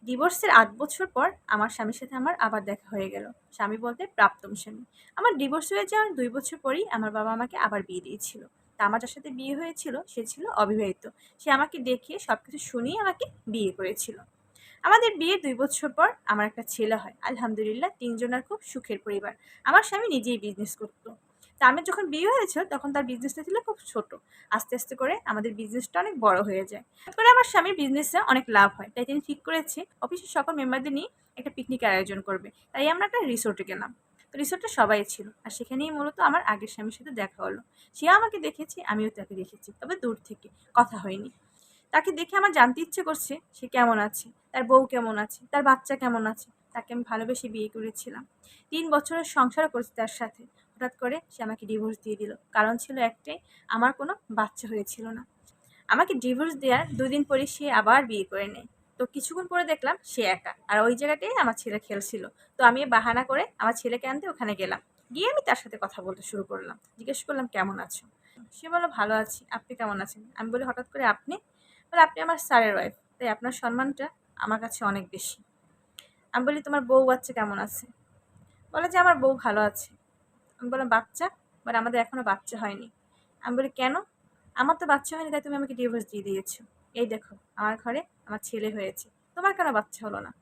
ডিভোর্সের ৮ বছর পর আমার স্বামীর সাথে আমার আবার দেখা হয়ে গেল। স্বামী বলতে প্রাক্তন স্বামী। আমার ডিভোর্স হয়ে যাওয়ার ২ বছর পরেই আমার বাবা আমাকে আবার বিয়ে দিয়েছিল। তা আমার যার সাথে বিয়ে হয়েছিল সে ছিল অবিবাহিত। সে আমাকে দেখিয়ে সবকিছু শুনিয়ে আমাকে বিয়ে করেছিল। আমাদের বিয়ের ২ বছর পর আমার একটা ছেলে হয়। আলহামদুলিল্লাহ ৩ জনের খুব সুখের পরিবার। আমার স্বামী নিজেই বিজনেস করত। তা আমার যখন বিয়ে হয়েছিল তখন তার বিজনেসটা ছিল খুব ছোট। আস্তে, আস্তে করে আমাদের বিজনেসটা অনেক বড় হয়ে যায়। হঠাৎ করে আমার স্বামীর বিজনেসে অনেক লাভ হয়। তাই তিনি ঠিক করেছে অফিসের সকল মেম্বারদের নিয়ে একটা পিকনিকের আয়োজন করবে। তাই আমরা একটা রিসোর্টে গেলাম। তো রিসোর্টে সবাই ছিল। আর সেখানেই মূলত আমার আগের স্বামীর সাথে দেখা হলো। সে আমাকে দেখেছে, আমিও তাকে দেখেছি। তবে দূর থেকে, কথা হয়নি। তাকে দেখে আমার জানতে ইচ্ছে করছে সে কেমন আছে, তার বউ কেমন আছে, তার বাচ্চা কেমন আছে। তাকে আমি ভালোবেসে বিয়ে করেছিলাম। ৩ বছরের সংসারও করেছি তার সাথে। হঠাৎ করে সে আমাকে ডিভোর্স দিয়ে দিল। কারণ ছিল একটাই, আমার কোনো বাচ্চা হয়েছিল না। আমাকে ডিভোর্স দেওয়ার ২ দিন পরে সে আবার বিয়ে করে নেয়। তো কিছুক্ষণ পরে দেখলাম সে একা। আর ওই জায়গাটায় আমার ছেলে খেলছিল। তো আমি বাহানা করে আমার ছেলেকে আনতে ওখানে গেলাম। গিয়ে আমি তার সাথে কথা বলতে শুরু করলাম। জিজ্ঞেস করলাম, "কেমন আছো?" সে বলল, "ভালো আছি। আপনি কেমন আছেন?" আমি বলি, "হঠাৎ করে আপনি?" বলে, "আপনি আমার স্যারের ওয়াইফ। তাই আপনার সম্মানটা আমার কাছে অনেক বেশি।" আমি বলি, "তোমার বউ বাচ্চা কেমন আছে?" বলে যে, "আমার বউ ভালো আছে।" আমি বললাম, "বাচ্চা?" বলে, "আমাদের এখনো বাচ্চা হয়নি।" আমি বলি, "কেন?" "আমার তো বাচ্চা হয়নি তাই তুমি আমাকে ডিভোর্স দিয়ে দিয়েছো। এই দেখো আমার ঘরে আমার ছেলে হয়েছে। তোমার কেন বাচ্চা হলো না?"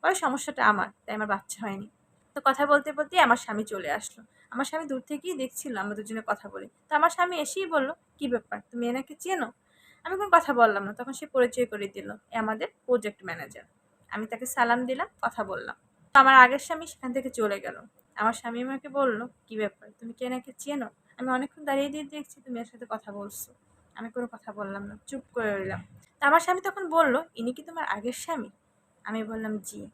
বলে, "সমস্যাটা আমার, তাই আমার বাচ্চা হয়নি।" তো কথা বলতে, বলতেই আমার স্বামী চলে আসলো। আমার স্বামী দূর থেকেই দেখছিল আমরা দুজনে কথা বলি। তো আমার স্বামী এসেই বলল, "কি ব্যাপার? তুমি এনাকে চেনো?" আমি কোনো কথা বললাম না। তখন সে পরিচয় করিয়ে দিল। এ আমাদের প্রজেক্ট ম্যানেজার। আমি তাকে সালাম দিলাম, কথা বললাম। তো আমার আগের স্বামী সেখান থেকে চলে গেল। আমার স্বামী আমাকে বলল, "কি ব্যাপার? তুমি কি এনাকে চেনো?" আমি অনেকক্ষণ দাঁড়িয়ে দিয়ে দেখছি তুমি এর সাথে কথা বলছো। আমি কোনো কথা বললাম না। চুপ করে রইলাম। তো আমার স্বামী তখন বলল, "ইনি কি তোমার আগের স্বামী?" আমি বললাম, "জি।"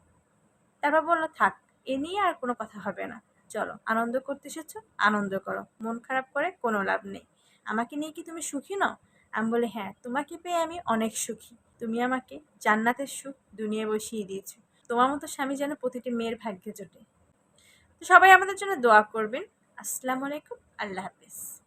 তারপর বলল, "থাক, এ নিয়ে আর কোনো কথা হবে না। চলো, আনন্দ করতে এসেছো, আনন্দ করো। মন খারাপ করে কোনো লাভ নেই। আমাকে নিয়ে কি তুমি সুখী নও?" আমি বলি, "হ্যাঁ, তোমাকে পেয়ে আমি অনেক সুখী। তুমি আমাকে জান্নাতের সুখ দুনিয়ায় বসিয়ে দিয়েছো। তোমার মতো স্বামী যেন প্রতিটি মেয়ের ভাগ্যে জোটে।" তো সবাই আমাদের জন্য দোয়া করবেন। আসসালামু আলাইকুম। আল্লাহ হাফেজ।